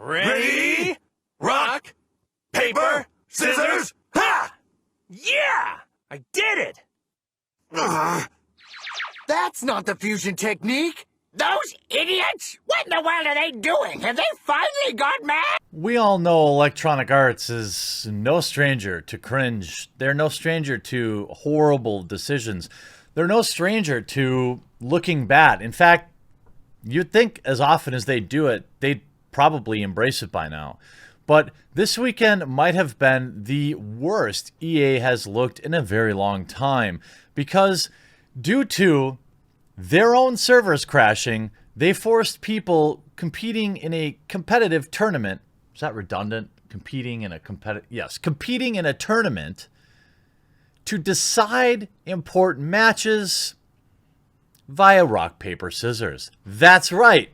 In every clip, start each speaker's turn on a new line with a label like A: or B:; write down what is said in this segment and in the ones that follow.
A: Ready? Rock, paper, scissors, ha!
B: Yeah! I did it!
C: That's not the fusion technique! Those idiots! What in the world are they doing? Have they finally got mad?
D: We all know Electronic Arts is no stranger to cringe. They're no stranger to horrible decisions. They're no stranger to looking bad. In fact, you'd think as often as they do it, they'd probably embrace it by now. But this weekend might have been the worst EA has looked in a very long time because due to their own servers crashing, they forced people competing in a competitive tournament. Is that redundant? Competing in a competitive... Yes, competing in a tournament to decide important matches via rock, paper, scissors. That's right.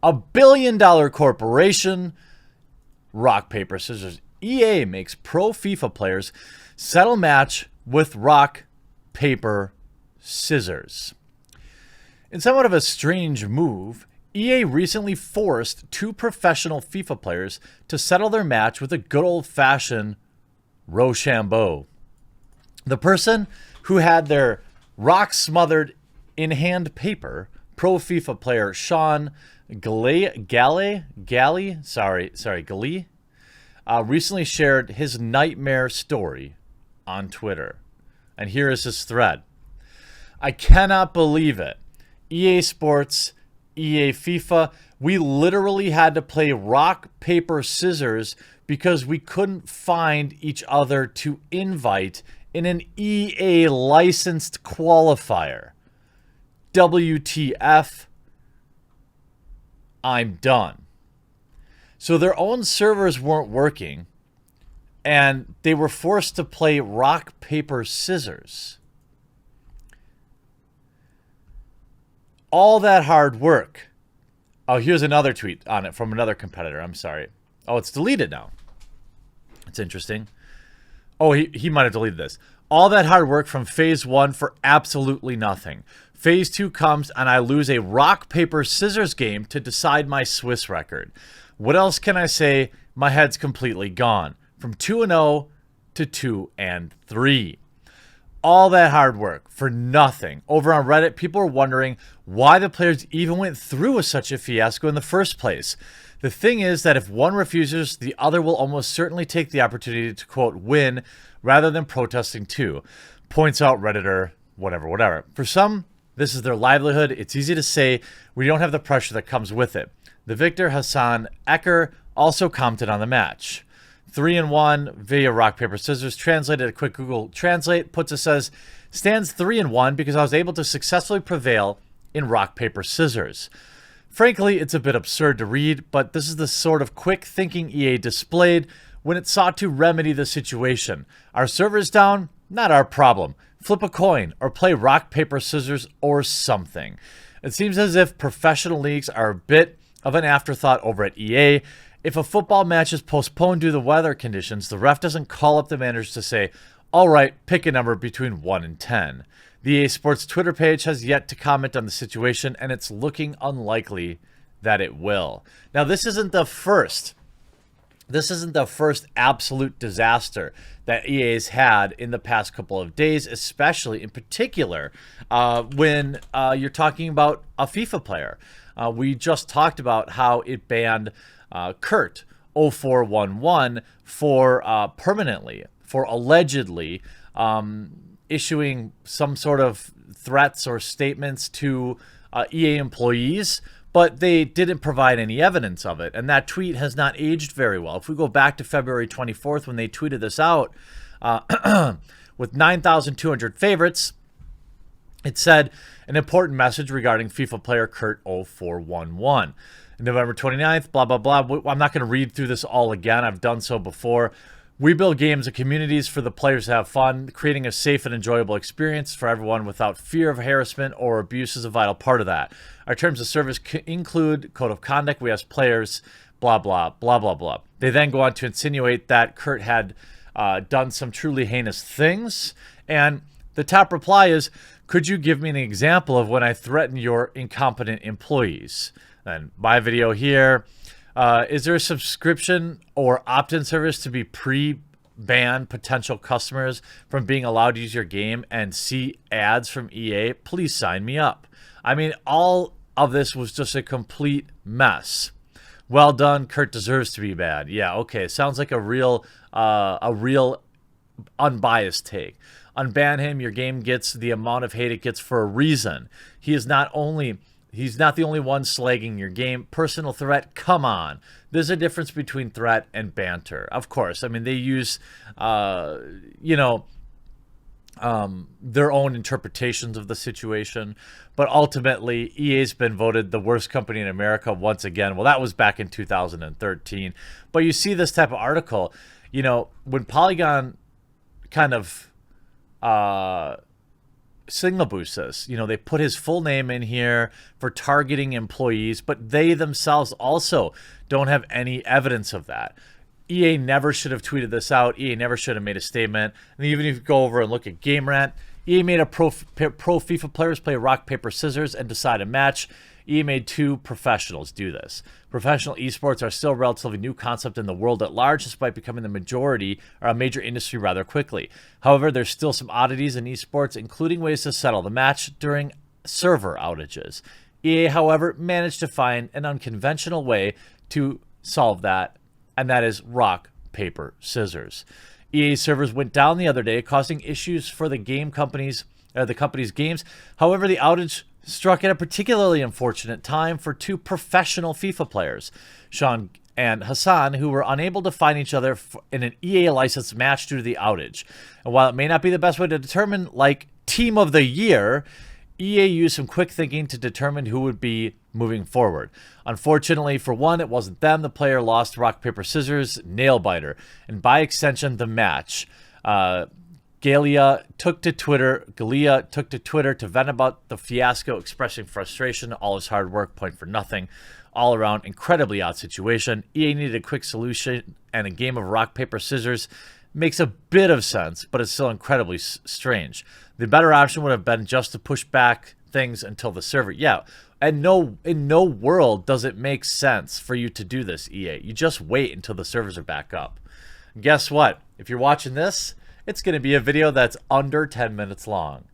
D: $1 billion corporation, rock, paper, scissors. EA makes pro FIFA players settle match with rock, paper, scissors. In somewhat of a strange move, EA recently forced 2 professional FIFA players to settle their match with a good old-fashioned Rochambeau. The person who had their rock smothered in hand paper, pro FIFA player Sean Galley, recently shared his nightmare story on Twitter. And here is his thread. I cannot believe it. EA Sports, EA FIFA, we literally had to play rock, paper, scissors because we couldn't find each other to invite in an EA licensed qualifier. WTF? I'm done. So their own servers weren't working, and they were forced to play rock, paper, scissors. All that hard work. Oh, here's another tweet on it from another competitor. I'm sorry. Oh, it's deleted now. It's interesting. Oh, he might have deleted this. All that hard work from phase 1 for absolutely nothing. Phase 2 comes and I lose a rock, paper, scissors game to decide my Swiss record. What else can I say? My head's completely gone. From 2-0 to 2-3. All that hard work for nothing. Over on Reddit, people are wondering why the players even went through with such a fiasco in the first place. The thing is that if one refuses, the other will almost certainly take the opportunity to, quote, win rather than protesting too. Points out Redditor, whatever. For some, this is their livelihood. It's easy to say we don't have the pressure that comes with it. The victor, Hassan Ecker, also commented on the match. 3-1 via rock, paper, scissors. Translated, a quick Google Translate puts it says, stands 3-1 because I was able to successfully prevail in rock, paper, scissors. Frankly, it's a bit absurd to read, but this is the sort of quick thinking EA displayed when it sought to remedy the situation. Our server's down? Not our problem. Flip a coin or play rock, paper, scissors or something. It seems as if professional leagues are a bit of an afterthought over at EA. If a football match is postponed due to weather conditions, the ref doesn't call up the managers to say, all right, pick a number between 1 and 10. The EA Sports Twitter page has yet to comment on the situation, and it's looking unlikely that it will. Now, this isn't the first absolute disaster that EA's had in the past couple of days, especially in particular when you're talking about a FIFA player. We just talked about how it banned Kurt 0411 for permanently, for allegedly issuing some sort of threats or statements to EA employees, but they didn't provide any evidence of it. And that tweet has not aged very well. If we go back to February 24th when they tweeted this out with 9,200 favorites, it said an important message regarding FIFA player Kurt 0411. November 29th, blah, blah, blah. I'm not going to read through this all again. I've done so before. We build games and communities for the players to have fun. Creating a safe and enjoyable experience for everyone without fear of harassment or abuse is a vital part of that. Our terms of service include code of conduct. We ask players, blah, blah, blah, blah, blah. They then go on to insinuate that Kurt had done some truly heinous things. And the top reply is, could you give me an example of when I threaten your incompetent employees? Then my video here. Is there a subscription or opt-in service to be pre-ban potential customers from being allowed to use your game and see ads from EA? Please sign me up. I mean, all of this was just a complete mess. Well done. Kurt deserves to be bad. Yeah, okay. Sounds like a real unbiased take. Unban him. Your game gets the amount of hate it gets for a reason. He's not the only one slagging your game. Personal threat, come on. There's a difference between threat and banter. Of course. I mean, they use, their own interpretations of the situation. But ultimately, EA's been voted the worst company in America once again. Well, that was back in 2013. But you see this type of article, when Polygon kind of signal boosts this, they put his full name in here for targeting employees, but they themselves also don't have any evidence of that. EA never should have tweeted this out. EA never should have made a statement. And even if you go over and look at Game Rant, EA made a pro FIFA players play rock, paper, scissors and decide a match. EA made 2 professionals do this. Professional esports are still a relatively new concept in the world at large, despite becoming the majority or a major industry rather quickly. However, there's still some oddities in esports, including ways to settle the match during server outages. EA, however, managed to find an unconventional way to solve that, and that is rock, paper, scissors. EA servers went down the other day, causing issues for the company's games. However, the outage struck at a particularly unfortunate time for 2 professional FIFA players, Sean and Hassan, who were unable to find each other in an EA licensed match due to the outage. And while it may not be the best way to determine, Team of the Year, EA used some quick thinking to determine who would be moving forward. Unfortunately for one, it wasn't them. The player lost rock, paper, scissors, nail biter, and by extension, the match. Galea took to Twitter to vent about the fiasco, expressing frustration. All his hard work point for nothing. All around, incredibly odd situation. EA needed a quick solution, and a game of rock, paper, scissors makes a bit of sense, but it's still incredibly strange. The better option would have been just to push back things until the server. Yeah, and in no world does it make sense for you to do this, EA. You just wait until the servers are back up. And guess what? If you're watching this, it's going to be a video that's under 10 minutes long.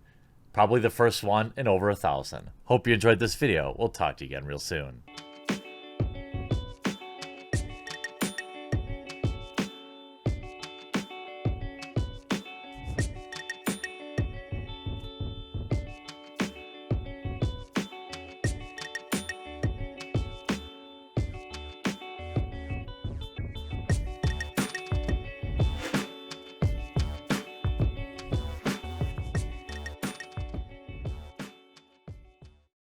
D: Probably the first one in over 1,000. Hope you enjoyed this video. We'll talk to you again real soon.